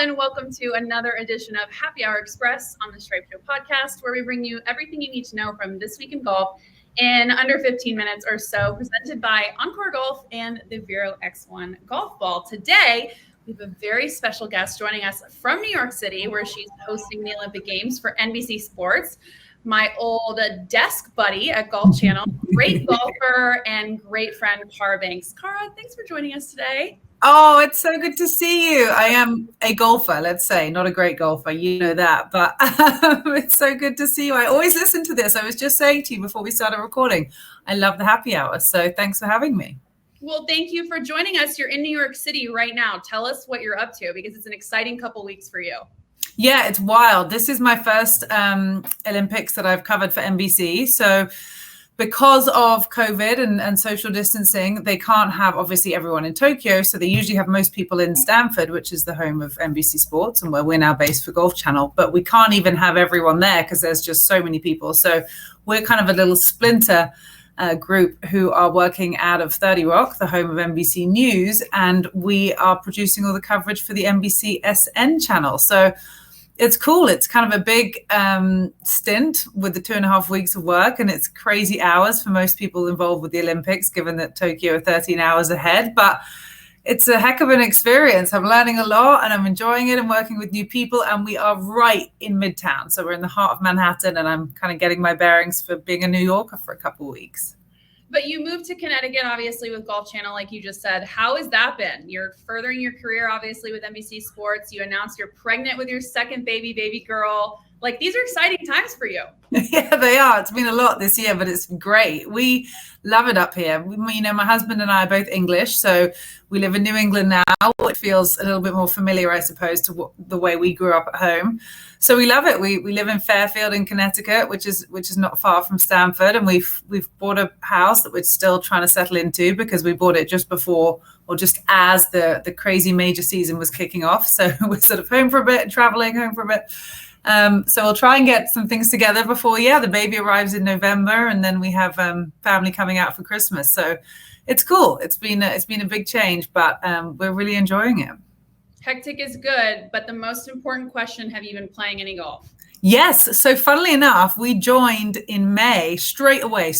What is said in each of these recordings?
everyone. Welcome to another edition of Happy Hour Express on the Stripe Show podcast, where we bring you everything you need to know from this week in golf in under 15 minutes or so, presented by OnCore Golf and the Vero X1 Golf Ball. Today, we have a very special guest joining us from New York City, where she's hosting the Olympic Games for NBC Sports. My old desk buddy at Golf Channel, great golfer and great friend, Cara Banks. Cara, thanks for joining us today. Oh, it's so good to see you. I am a golfer, let's say, not a great golfer, you know that, but it's so good to see you. I always listen to this. I was just saying to you before we started recording, I love the happy hour. So thanks for having me. Well, thank you for joining us. You're in New York City right now. Tell us what you're up to, because it's an exciting couple weeks for you. Yeah, it's wild. This is my first Olympics that I've covered for NBC. So because of COVID and social distancing, they can't have obviously everyone in Tokyo. So they usually have most people in Stanford, which is the home of NBC Sports and where we're now based for Golf Channel. But we can't even have everyone there because there's just so many people. So we're kind of a little splinter group who are working out of 30 Rock, the home of NBC News. And we are producing all the coverage for the NBC SN channel. So it's cool. It's kind of a big stint with the 2.5 weeks of work, and it's crazy hours for most people involved with the Olympics, given that Tokyo are 13 hours ahead. But it's a heck of an experience. I'm learning a lot and I'm enjoying it and working with new people. And we are right in Midtown. So we're in the heart of Manhattan, and I'm kind of getting my bearings for being a New Yorker for a couple of weeks. But you moved to Connecticut, obviously, with Golf Channel, like you just said. How has that been? You're furthering your career, obviously, with NBC Sports. You announced you're pregnant with your second baby girl. Like, these are exciting times for you. Yeah, they are. It's been a lot this year, but it's great. We love it up here. My husband and I are both English, so we live in New England now. It feels a little bit more familiar, I suppose, to the way we grew up at home. So we love it. We live in Fairfield in Connecticut, which is not far from Stanford, and we've bought a house that we're still trying to settle into because we bought it just before or just as the crazy major season was kicking off. So we're sort of home for a bit, traveling home for a bit. So we'll try and get some things together before, the baby arrives in November, and then we have family coming out for Christmas. So it's cool. It's been a big change, but we're really enjoying it. Hectic is good, but the most important question, have you been playing any golf? Yes. So funnily enough, we joined in May straight away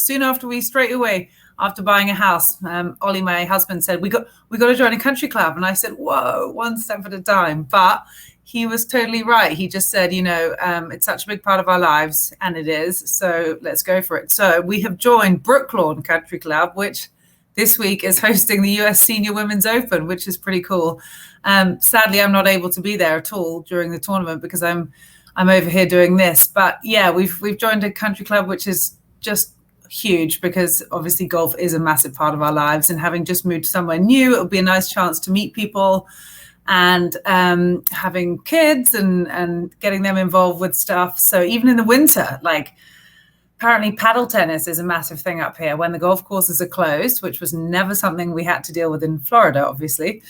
after buying a house. Ollie, my husband, said, we got to join a country club. And I said, whoa, one step at a time. But he was totally right. He just said, it's such a big part of our lives, and it is. So let's go for it. So we have joined Brooklawn Country Club, which this week is hosting the US Senior Women's Open, which is pretty cool. Sadly, I'm not able to be there at all during the tournament because I'm over here doing this. But yeah, we've joined a country club, which is just huge because obviously golf is a massive part of our lives. And having just moved somewhere new, it would be a nice chance to meet people. And having kids and getting them involved with stuff. So even in the winter, like apparently paddle tennis is a massive thing up here when the golf courses are closed, which was never something we had to deal with in Florida, obviously.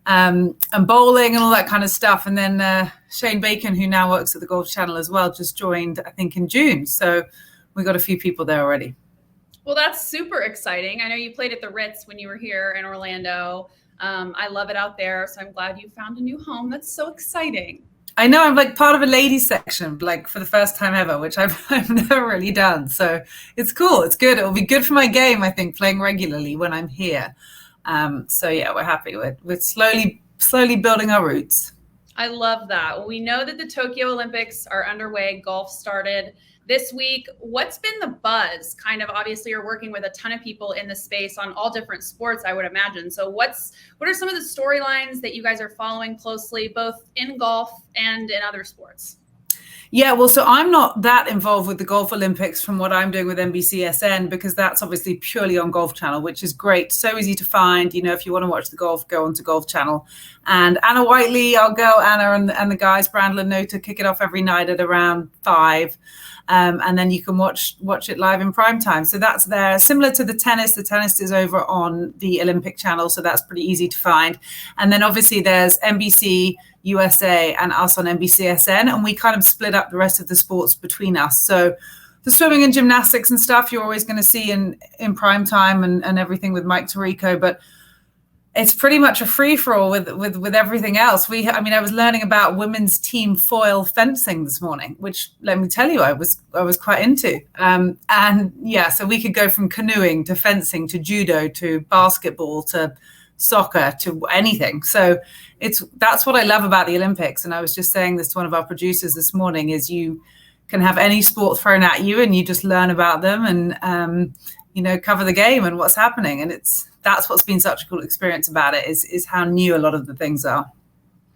And bowling and all that kind of stuff. And then Shane Bacon, who now works at the Golf Channel as well, just joined, I think, in June. So we got a few people there already. Well, that's super exciting. I know you played at the Ritz when you were here in Orlando. I love it out there. So I'm glad you found a new home. That's so exciting. I know, I'm like part of a ladies section, like for the first time ever, which I've never really done. So it's cool. It's good. It'll be good for my game, I think, playing regularly when I'm here. So yeah, we're happy. We're slowly building our roots. I love that. Well, we know that the Tokyo Olympics are underway. Golf started this week. What's been the buzz? Kind of, obviously you're working with a ton of people in the space on all different sports, I would imagine. So what are some of the storylines that you guys are following closely, both in golf and in other sports? Yeah, well, so I'm not that involved with the Golf Olympics from what I'm doing with NBC SN, because that's obviously purely on Golf Channel, which is great. So easy to find. If you want to watch the golf, go onto Golf Channel. And Anna Whiteley, our girl Anna, and the guys, Brandon Nota, kick it off every night at around 5. And then you can watch it live in prime time. So that's there. Similar to the tennis. The tennis is over on the Olympic channel, so that's pretty easy to find. And then obviously there's NBC USA and us on NBC SN, and we kind of split up the rest of the sports between us. So the swimming and gymnastics and stuff you're always going to see in prime time and everything with Mike Tirico. But it's pretty much a free-for-all with everything else. I was learning about women's team foil fencing this morning, which, let me tell you, I was quite into. And yeah, so we could go from canoeing to fencing to judo to basketball to soccer to anything. So that's what I love about the Olympics. And I was just saying this to one of our producers this morning, is you can have any sport thrown at you and you just learn about them and cover the game and what's happening. And that's what's been such a cool experience about it, is how new a lot of the things are.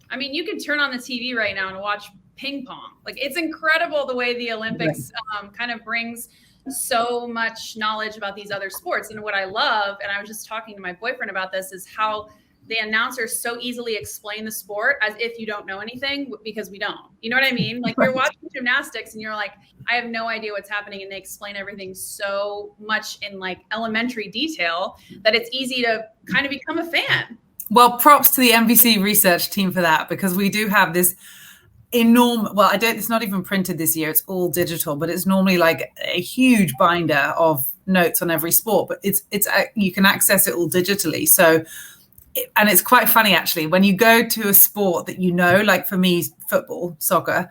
I mean, you can turn on the TV right now and watch ping pong. Like, it's incredible the way the Olympics kind of brings so much knowledge about these other sports. And what I love, and I was just talking to my boyfriend about this, is how the announcers so easily explain the sport as if you don't know anything, because we don't. You know what I mean? Like, you're watching gymnastics and you're like, I have no idea what's happening. And they explain everything so much in like elementary detail that it's easy to kind of become a fan. Well, props to the NBC research team for that, because we do have this enormous, it's not even printed this year, it's all digital, but it's normally like a huge binder of notes on every sport, but it's you can access it all digitally. So, and it's quite funny actually, when you go to a sport that, like for me, football, soccer,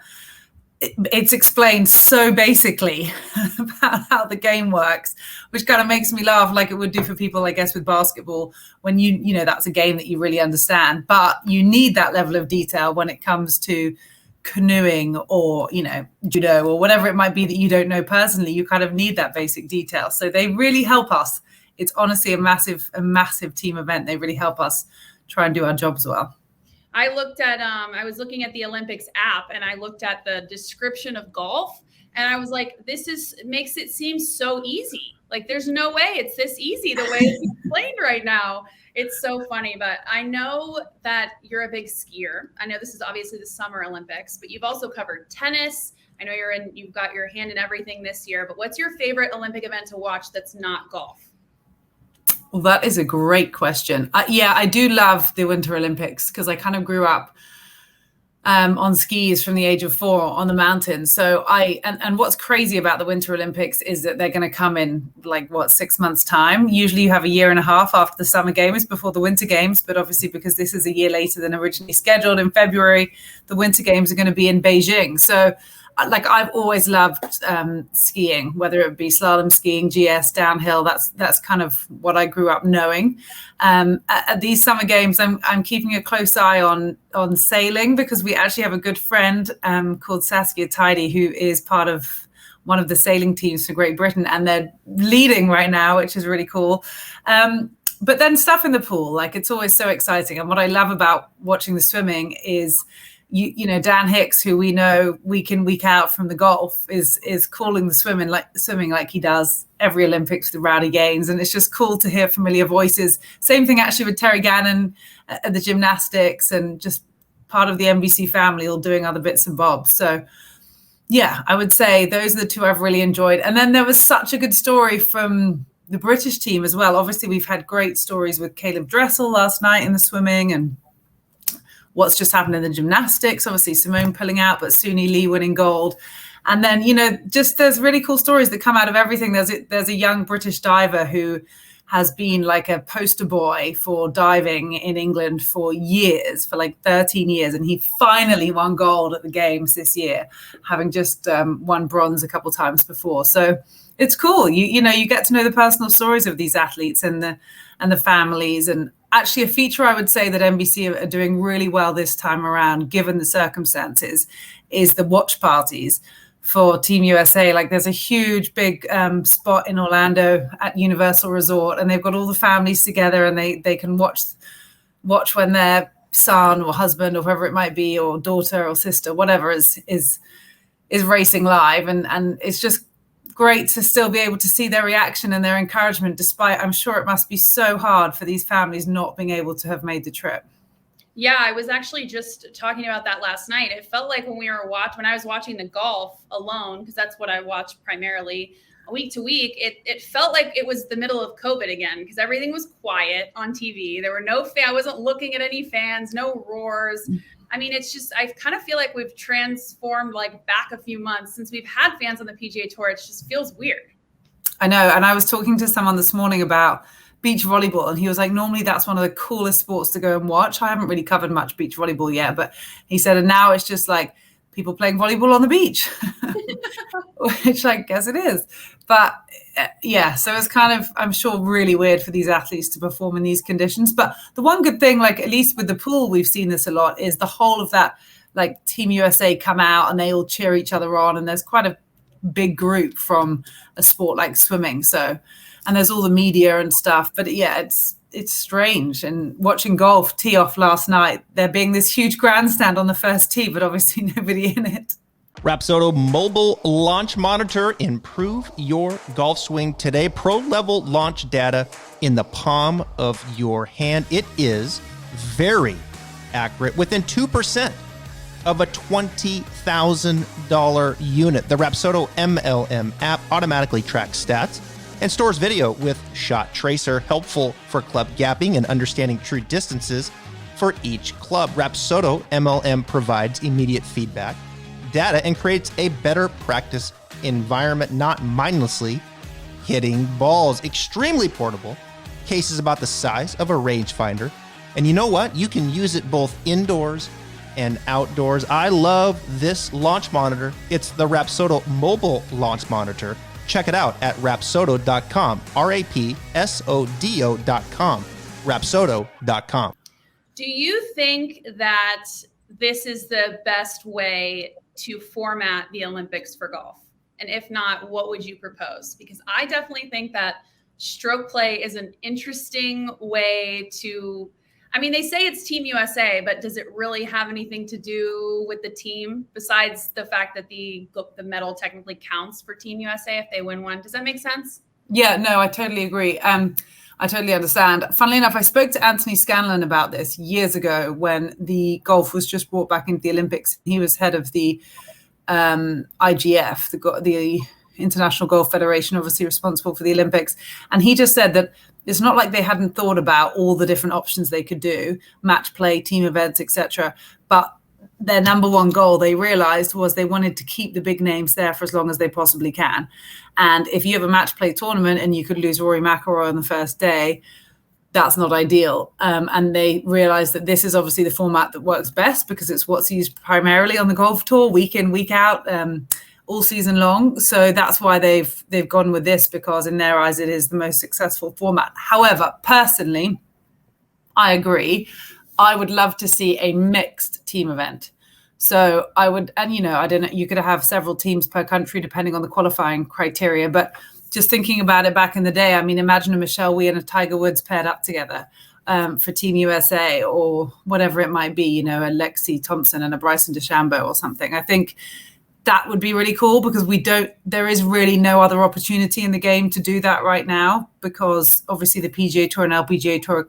it's explained so basically about how the game works, which kind of makes me laugh, like it would do for people, I guess, with basketball, when that's a game that you really understand. But you need that level of detail when it comes to canoeing or, judo or whatever it might be that you don't know personally. You kind of need that basic detail. So they really help us. It's honestly a massive team event. They really help us try and do our jobs well. I was looking at the Olympics app and I looked at the description of golf and I was like, makes it seem so easy. Like, there's no way it's this easy the way it's explained right now. It's so funny, but I know that you're a big skier. I know this is obviously the Summer Olympics, but you've also covered tennis. I know you've got your hand in everything this year, but what's your favorite Olympic event to watch that's not golf? Well, that is a great question. I do love the Winter Olympics because I kind of grew up on skis from the age of 4 on the mountains. So and what's crazy about the Winter Olympics is that they're going to come in 6 months time. Usually you have a year and a half after the Summer Games before the Winter Games, but obviously because this is a year later than originally scheduled in February, the Winter Games are going to be in Beijing. So I've always loved skiing, whether it be slalom skiing, GS, downhill. That's kind of what I grew up knowing. At these Summer Games, I'm keeping a close eye on sailing, because we actually have a good friend called Saskia Tidy, who is part of one of the sailing teams for Great Britain, and they're leading right now, which is really cool. But then stuff in the pool, it's always so exciting. And what I love about watching the swimming is, Dan Hicks, who we know week in, week out from the golf, is calling the swimming like he does every Olympics with Rowdy Gaines. And it's just cool to hear familiar voices. Same thing actually with Terry Gannon at the gymnastics, and just part of the NBC family, all doing other bits and bobs. So yeah, I would say those are the two I've really enjoyed. And then there was such a good story from the British team as well. Obviously, we've had great stories with Caleb Dressel last night in the swimming, and what's just happened in the gymnastics. Obviously, Simone pulling out, but Suni Lee winning gold. And then, just there's really cool stories that come out of everything. There's a young British diver who has been like a poster boy for diving in England for years, for 13 years. And he finally won gold at the Games this year, having just won bronze a couple times before. So it's cool. You get to know the personal stories of these athletes and the families. And actually a feature I would say that NBC are doing really well this time around, given the circumstances, is the watch parties for Team USA. There's a huge big spot in Orlando at Universal Resort, and they've got all the families together, and they can watch when their son or husband or whoever it might be, or daughter or sister, whatever, is racing live. And it's just great to still be able to see their reaction and their encouragement, despite, I'm sure it must be so hard for these families not being able to have made the trip. Yeah, I was actually just talking about that last night. It felt like when I was watching the golf alone, because that's what I watch primarily week to week, it felt like it was the middle of COVID again, because everything was quiet on TV. There were no I wasn't looking at any fans, no roars. I mean, it's just, I kind of feel like we've transformed back a few months since we've had fans on the PGA Tour. It just feels weird. I know. And I was talking to someone this morning about beach volleyball. And he was like, normally that's one of the coolest sports to go and watch. I haven't really covered much beach volleyball yet, but he said, and now it's just like people playing volleyball on the beach, which I guess it is. But yeah, so it's kind of, I'm sure, really weird for these athletes to perform in these conditions. But the one good thing, like at least with the pool, we've seen this a lot, is the whole of that, like Team USA come out and they all cheer each other on. And there's quite a big group from a sport like swimming. So, and there's all the media and stuff. But yeah, it's strange. And watching golf tee off last night, there being this huge grandstand on the first tee, but obviously nobody in it. Rapsodo Mobile Launch Monitor. Improve your golf swing today. Pro-level launch data in the palm of your hand. It is very accurate, within 2% of a $20,000 unit. The Rapsodo MLM app automatically tracks stats and stores video with shot tracer, helpful for club gapping and understanding true distances for each club. Rapsodo MLM provides immediate feedback, data, and creates a better practice environment, not mindlessly hitting balls. Extremely portable, cases about the size of a rangefinder. And you know what? You can use it both indoors and outdoors. I love this launch monitor. It's the Rapsodo Mobile Launch Monitor. Check it out at rapsodo.com, rapsodo.com, rapsodo.com. Do you think that this is the best way to format the Olympics for golf? And if not, what would you propose? Because I definitely think that stroke play is an interesting way to, I mean, they say it's Team USA, but does it really have anything to do with the team besides the fact that the medal technically counts for Team USA if they win one? Does that make sense? Yeah, no, I totally agree. I totally understand. Funnily enough, I spoke to Anthony Scanlon about this years ago when the golf was just brought back into the Olympics. He was head of the IGF, the International Golf Federation, obviously responsible for the Olympics. And he just said that it's not like they hadn't thought about all the different options they could do, match play, team events, etc. But their number one goal, they realized, was they wanted to keep the big names there for as long as they possibly can. And if you have a match play tournament and you could lose Rory McIlroy on the first day, that's not ideal. And they realized that this is obviously the format that works best because it's what's used primarily on the golf tour, week in, week out, all season long. So that's why they've gone with this, because in their eyes, it is the most successful format. However, personally, I agree. I would love to see a mixed team event. So I would, and I don't know, you could have several teams per country depending on the qualifying criteria. But just thinking about it back in the day, I mean, imagine a Michelle Wie and a Tiger Woods paired up together for Team USA or whatever it might be, a Lexi Thompson and a Bryson DeChambeau or something. I think that would be really cool because there is really no other opportunity in the game to do that right now, because obviously the PGA Tour and LPGA Tour are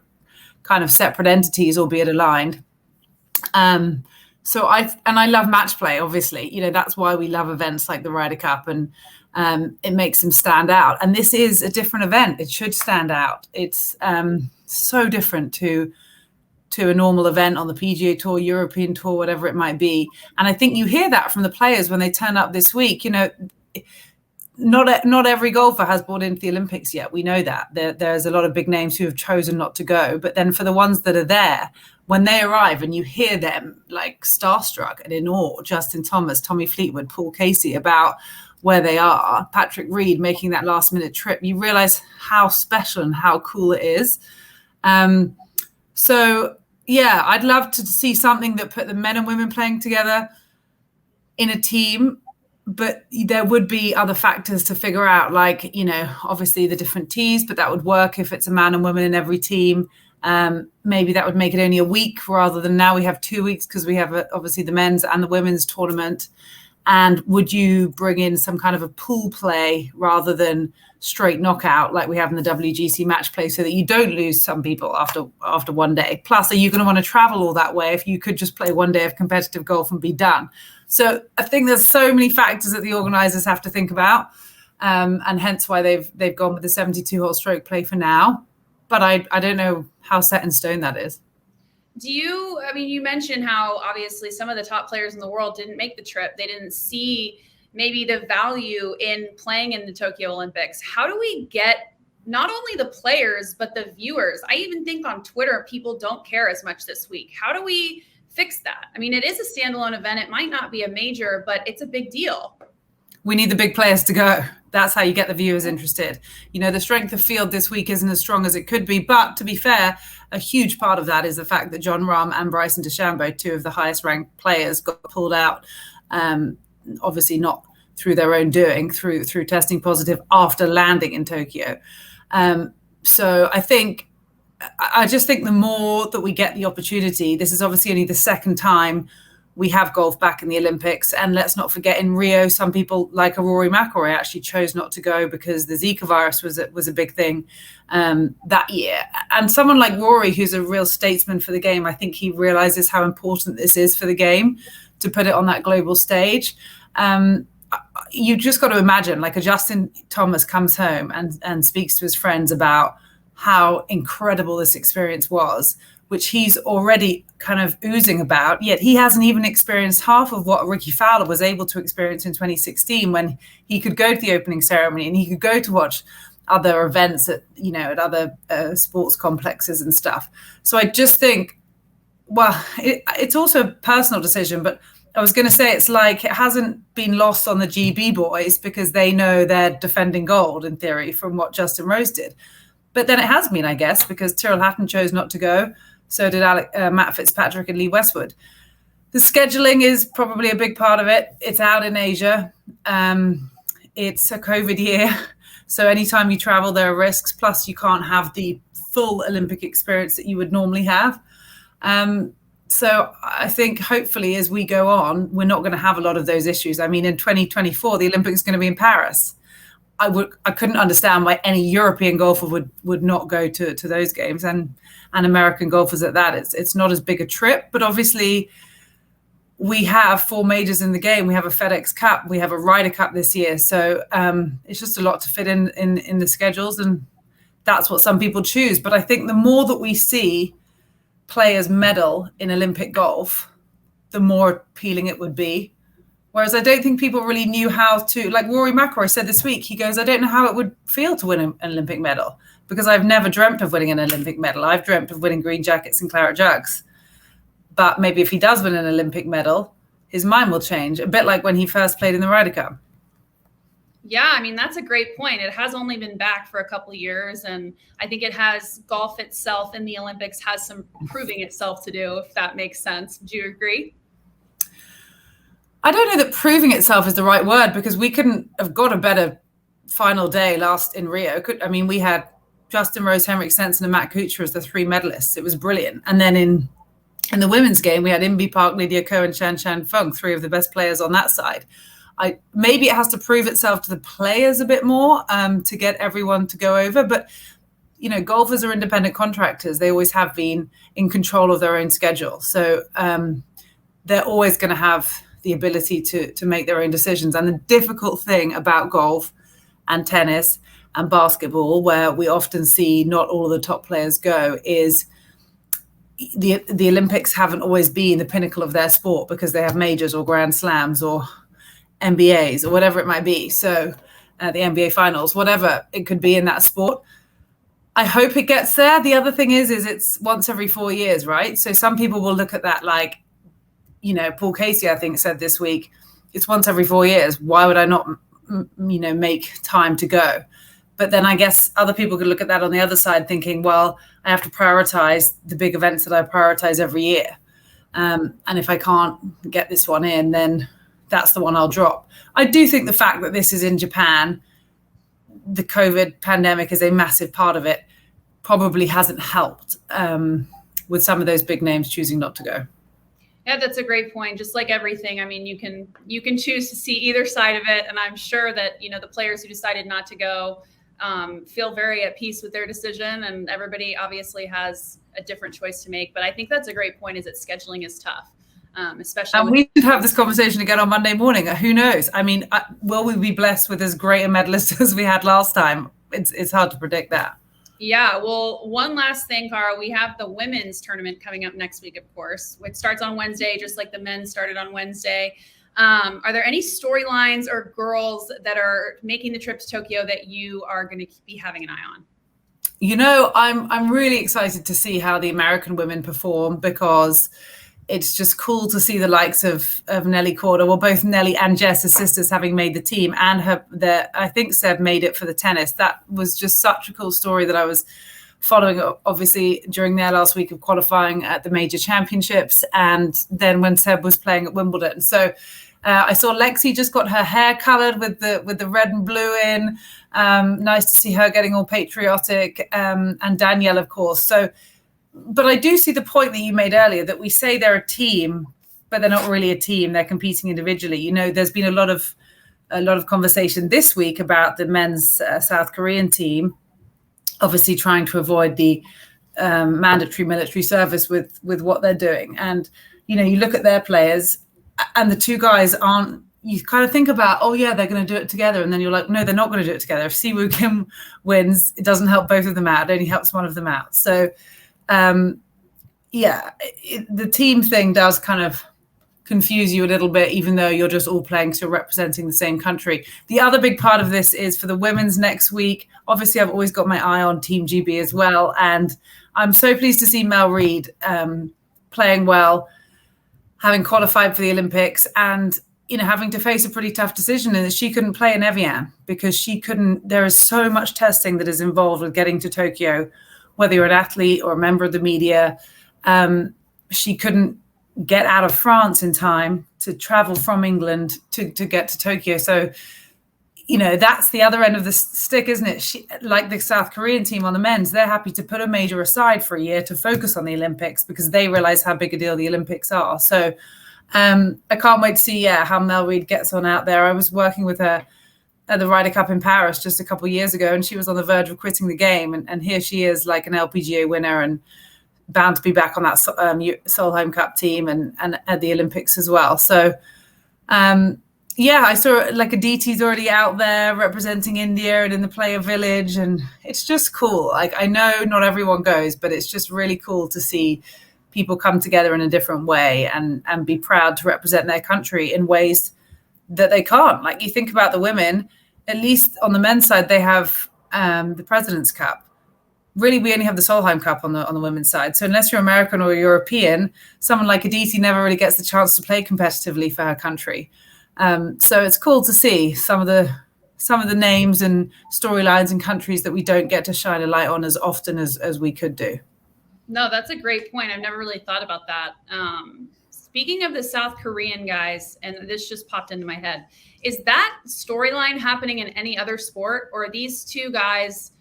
kind of separate entities, albeit aligned. So I love match play, obviously. That's why we love events like the Ryder Cup, and it makes them stand out. And this is a different event. It should stand out. It's so different to a normal event on the PGA Tour, European Tour, whatever it might be. And I think you hear that from the players when they turn up this week. Not every golfer has bought into the Olympics yet. We know that. There's a lot of big names who have chosen not to go. But then for the ones that are there, when they arrive and you hear them like starstruck and in awe, Justin Thomas, Tommy Fleetwood, Paul Casey, about where they are, Patrick Reed making that last minute trip, you realize how special and how cool it is. So yeah, I'd love to see something that put the men and women playing together in a team. But there would be other factors to figure out, like, obviously the different tees, but that would work if it's a man and woman in every team. Maybe that would make it only a week rather than now we have 2 weeks because we have obviously the men's and the women's tournament. And would you bring in some kind of a pool play rather than straight knockout like we have in the WGC match play, so that you don't lose some people after one day? Plus, are you going to want to travel all that way if you could just play one day of competitive golf and be done? So I think there's so many factors that the organizers have to think about, and hence why they've gone with the 72-hole stroke play for now. But I don't know how set in stone that is. You mentioned how obviously some of the top players in the world didn't make the trip. They didn't see maybe the value in playing in the Tokyo Olympics. How do we get not only the players, but the viewers. I even think on Twitter, people don't care as much this week. How do we fix that? I mean, it is a standalone event. It might not be a major, but it's a big deal. We need the big players to go. That's how you get the viewers interested. The strength of field this week isn't as strong as it could be. But to be fair, a huge part of that is the fact that Jon Rahm and Bryson DeChambeau, two of the highest ranked players, got pulled out. Obviously not through their own doing, through testing positive after landing in Tokyo. So I just think the more that we get the opportunity, this is obviously only the second time we have golf back in the Olympics. And let's not forget, in Rio, some people like Rory McIlroy actually chose not to go because the Zika virus was a big thing that year. And someone like Rory, who's a real statesman for the game, I think he realizes how important this is for the game to put it on that global stage. You just got to imagine, like, a Justin Thomas comes home and speaks to his friends about how incredible this experience was, which he's already kind of oozing about, yet he hasn't even experienced half of what Ricky Fowler was able to experience in 2016, when he could go to the opening ceremony and he could go to watch other events at other sports complexes and stuff. So I just think, well, it's also a personal decision, but I was going to say, it's like it hasn't been lost on the GB boys because they know they're defending gold in theory from what Justin Rose did. But then it has been, I guess, because Tyrrell Hatton chose not to go. So did Matt Fitzpatrick and Lee Westwood. The scheduling is probably a big part of it. It's out in Asia. It's a COVID year. So anytime you travel, there are risks. Plus, you can't have the full Olympic experience that you would normally have. So I think hopefully as we go on, we're not going to have a lot of those issues. I mean, in 2024, the Olympics is going to be in Paris. I couldn't understand why any European golfer would not go to those games, and American golfers at that. It's not as big a trip, but obviously we have 4 majors in the game. We have a FedEx Cup, we have a Ryder Cup this year. So it's just a lot to fit in the schedules, and that's what some people choose. But I think the more that we see players medal in Olympic golf, the more appealing it would be. Whereas I don't think people really knew how to, like Rory McIlroy said this week, he goes, I don't know how it would feel to win an Olympic medal because I've never dreamt of winning an Olympic medal. I've dreamt of winning green jackets and claret jugs. But maybe if he does win an Olympic medal, his mind will change, a bit like when he first played in the Ryder Cup. Yeah, I mean, that's a great point. It has only been back for a couple of years, and I think it has golf itself in the Olympics has some proving itself to do, if that makes sense. Do you agree? I don't know that proving itself is the right word, because we couldn't have got a better final day last in Rio. We had Justin Rose, Henrik Stenson, and Matt Kuchar as the 3 medalists. It was brilliant. And then in the women's game, we had Inbee Park, Lydia Ko, and Shan Feng, 3 of the best players on that side. Maybe it has to prove itself to the players a bit more to get everyone to go over. But, golfers are independent contractors. They always have been in control of their own schedule. So they're always going to have the ability to make their own decisions. And the difficult thing about golf and tennis and basketball, where we often see not all of the top players go, is the Olympics haven't always been the pinnacle of their sport because they have majors or Grand Slams or NBAs or whatever it might be. So the NBA finals, whatever it could be in that sport. I hope it gets there. The other thing is it's once every 4 years, right? So some people will look at that like, Paul Casey, I think, said this week, it's once every 4 years. Why would I not, make time to go? But then I guess other people could look at that on the other side thinking, well, I have to prioritize the big events that I prioritize every year. And if I can't get this one in, then that's the one I'll drop. I do think the fact that this is in Japan, the COVID pandemic is a massive part of it, probably hasn't helped with some of those big names choosing not to go. Yeah, that's a great point. Just like everything, I mean, you can choose to see either side of it. And I'm sure that, the players who decided not to go feel very at peace with their decision. And everybody obviously has a different choice to make. But I think that's a great point, is that scheduling is tough, especially. And we should have this conversation again on Monday morning. Who knows? I mean, will we be blessed with as great a medalist as we had last time? It's hard to predict that. Yeah, well, one last thing, Cara, we have the women's tournament coming up next week, of course, which starts on Wednesday, just like the men's started on Wednesday. Are there any storylines or girls that are making the trip to Tokyo that you are going to be having an eye on? I'm really excited to see how the American women perform, because it's just cool to see the likes of Nelly Corder. Well, both Nelly and Jess, as sisters, having made the team, and I think Seb made it for the tennis. That was just such a cool story that I was following, obviously, during their last week of qualifying at the major championships, and then when Seb was playing at Wimbledon. So I saw Lexi just got her hair coloured with the red and blue in. Nice to see her getting all patriotic, and Danielle, of course. So, but I do see the point that you made earlier, that we say they're a team, but they're not really a team. They're competing individually. There's been a lot of conversation this week about the men's South Korean team, obviously trying to avoid the mandatory military service with what they're doing. And, you look at their players, and the two guys aren't, you kind of think about, oh yeah, they're going to do it together. And then you're like, no, they're not going to do it together. If Siwoo Kim wins, it doesn't help both of them out. It only helps one of them out. So, the team thing does kind of confuse you a little bit, even though you're just all playing, so representing the same country. The other big part of this is for the women's next week. Obviously, I've always got my eye on Team GB as well. And I'm so pleased to see Mel Reid playing well, having qualified for the Olympics, and having to face a pretty tough decision in that she couldn't play in Evian because there is so much testing that is involved with getting to Tokyo, whether you're an athlete or a member of the media. She couldn't get out of France in time to travel from England to get to Tokyo. So, that's the other end of the stick, isn't it? Like the South Korean team on the men's, they're happy to put a major aside for a year to focus on the Olympics because they realize how big a deal the Olympics are. So I can't wait to see, how Mel Reid gets on out there. I was working with her at the Ryder Cup in Paris just a couple of years ago, and she was on the verge of quitting the game. And here she is, like an LPGA winner and bound to be back on that Solheim Cup team and at the Olympics as well. So, I saw like Aditi's already out there representing India and in the Player Village, and it's just cool. Like, I know not everyone goes, but it's just really cool to see people come together in a different way and be proud to represent their country in ways that they can't. Like, you think about the women, at least on the men's side, they have the President's Cup. Really, we only have the Solheim Cup on the women's side. So unless you're American or European, someone like Aditi never really gets the chance to play competitively for her country. So it's cool to see some of the names and storylines and countries that we don't get to shine a light on as often as we could do. No, that's a great point. I've never really thought about that. Speaking of the South Korean guys, and this just popped into my head, is that storyline happening in any other sport, or are these two guys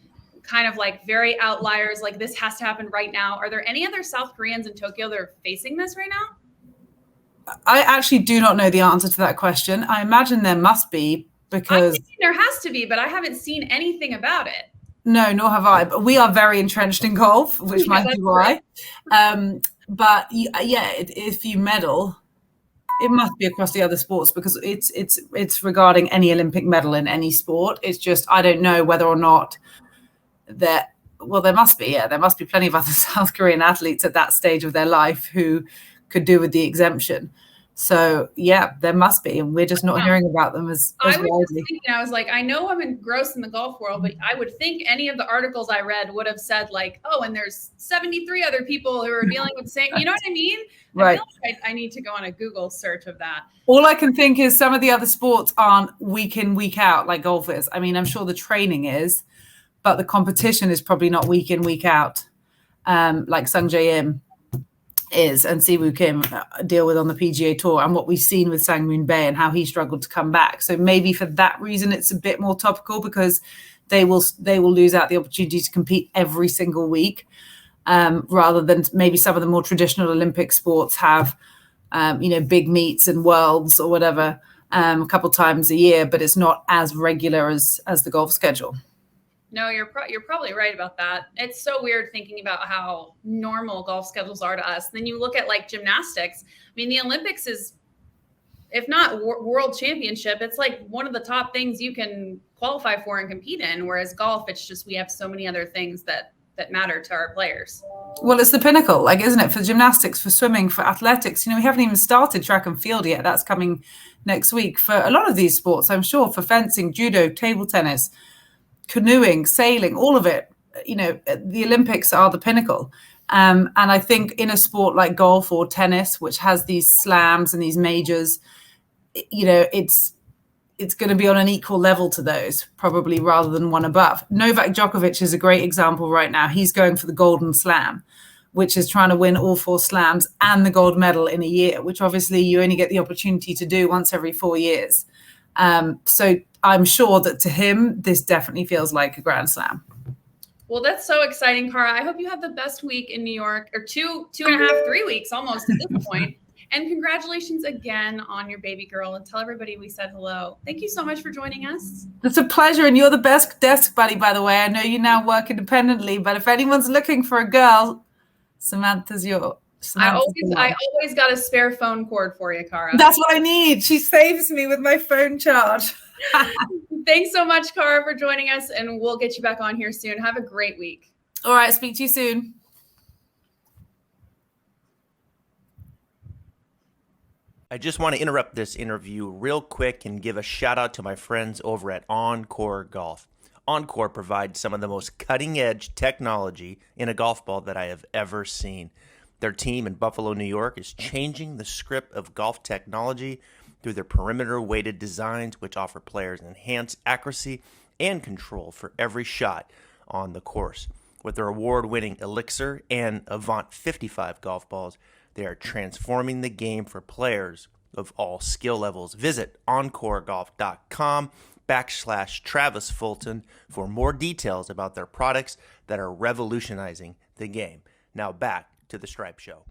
kind of like very outliers, like this has to happen right now? Are there any other South Koreans in Tokyo that are facing this right now? I actually do not know the answer to that question. I imagine there must be, because there has to be, but I haven't seen anything about it. No, nor have I. But we are very entrenched in golf, which might be why. But if you medal, it must be across the other sports, because it's regarding any Olympic medal in any sport. It's just, I don't know whether or not there must be. Yeah, there must be plenty of other South Korean athletes at that stage of their life who could do with the exemption. So yeah, there must be, and we're just not hearing about them as widely. I was like, I know I'm engrossed in the golf world, but I would think any of the articles I read would have said like, oh, and there's 73 other people who are dealing with the same. You know what I mean? Right. I feel like I need to go on a Google search of that. All I can think is some of the other sports aren't week in, week out like golf is. I mean, I'm sure the training is, but the competition is probably not week in, week out, like Sung Jae Im is and Siwoo Kim deal with on the PGA Tour, and what we've seen with Sang-moon Bae and how he struggled to come back. So maybe for that reason it's a bit more topical, because they will lose out the opportunity to compete every single week, rather than maybe some of the more traditional Olympic sports have big meets and worlds or whatever a couple times a year, but it's not as regular as the golf schedule. No, you're probably right about that. It's so weird thinking about how normal golf schedules are to us. Then you look at like gymnastics. I mean, the Olympics is, if not world championship, it's like one of the top things you can qualify for and compete in. Whereas golf, it's just, we have so many other things that matter to our players. Well, it's the pinnacle, like, isn't it? For gymnastics, for swimming, for athletics. We haven't even started track and field yet. That's coming next week. For a lot of these sports, I'm sure, for fencing, judo, table tennis, canoeing, sailing, all of it. the Olympics are the pinnacle. And I think in a sport like golf or tennis, which has these slams and these majors, it's going to be on an equal level to those, probably, rather than one above. Novak Djokovic is a great example right now. He's going for the Golden Slam, which is trying to win all 4 slams and the gold medal in a year, which obviously you only get the opportunity to do once every 4 years. So I'm sure that to him, this definitely feels like a Grand Slam. Well, that's so exciting, Cara. I hope you have the best week in New York, or two and a half, 3 weeks almost at this point. And congratulations again on your baby girl, and tell everybody we said hello. Thank you so much for joining us. It's a pleasure. And you're the best desk buddy, by the way. I know you now work independently, but if anyone's looking for a girl, Samantha's your. I always got a spare phone cord for you, Cara. That's what I need. She saves me with my phone charge. Thanks so much, Cara, for joining us, and we'll get you back on here soon. Have a great week. All right. Speak to you soon. I just want to interrupt this interview real quick and give a shout out to my friends over at OnCore Golf. OnCore provides some of the most cutting-edge technology in a golf ball that I have ever seen. Their team in Buffalo, New York is changing the script of golf technology through their perimeter-weighted designs, which offer players enhanced accuracy and control for every shot on the course. With their award-winning Elixir and Avant 55 golf balls, they are transforming the game for players of all skill levels. Visit OnCoreGolf.com/Travis Fulton for more details about their products that are revolutionizing the game. Now back to the Stripe Show.